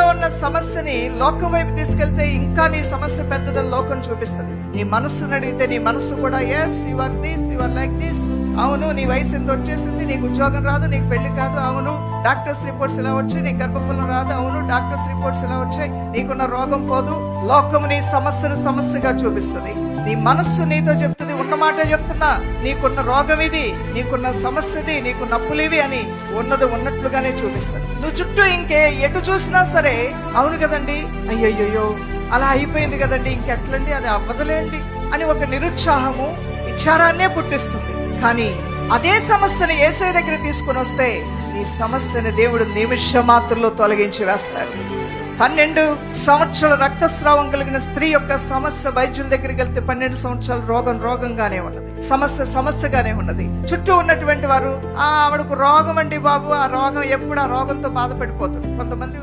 నీలో ఉన్న సమస్యని లోకం వైపు తీసుకెళ్తే ఇంకా నీ సమస్య పెద్దదని లోకం చూపిస్తుంది. నీ మనస్సును అడిగితే నీ మనస్సు కూడా yes you are this, you are like this. అవును, నీ వయసు ఎంత వచ్చేసింది, నీకు ఉద్యోగం రాదు, నీకు పెళ్లి కాదు. అవును, డాక్టర్స్ రిపోర్ట్స్ ఇలా వచ్చాయి, నీకు గర్భఫలం రాదు. అవును, డాక్టర్స్ రిపోర్ట్స్ ఇలా వచ్చాయి, నీకున్న రోగం పోదు. లోకం నీ సమస్యను సమస్యగా చూపిస్తుంది. నీ మనస్సు నీతో చెప్తుంది, ఉన్నమాట చెప్తున్నా, నీకున్న రోగం ఇది, నీకున్న సమస్యది, నీకున్న అప్పులివి అని ఉన్నది ఉన్నట్లుగానే చూపిస్తుంది. నువ్వు చుట్టూ ఇంకే ఎటు చూసినా సరే అవును కదండి, అయ్యయ్యో అలా అయిపోయింది కదండి, ఇంకెట్లండి, అది అవ్వదులేండి అని ఒక నిరుత్సాహము విచారాన్నే పుట్టిస్తుంది. కానీ అదే సమస్యను యేసయ్య దగ్గర తీసుకుని వస్తే నీ సమస్యను దేవుడు నిమిష మాత్రంలో తొలగించి వేస్తాడు. 12 సంవత్సరాల రక్తస్రావం కలిగిన స్త్రీ యొక్క సమస్య వైద్యుల దగ్గరికి వెళ్తే 12 సంవత్సరాల రోగంగానే ఉన్నది, సమస్యగానే ఉన్నది. చుట్టూ ఉన్నటువంటి వారు ఆవిడకు రోగం అండి బాబు, ఆ రోగం ఎప్పుడు ఆ రోగంతో బాధపడిపోతుంది. కొంతమంది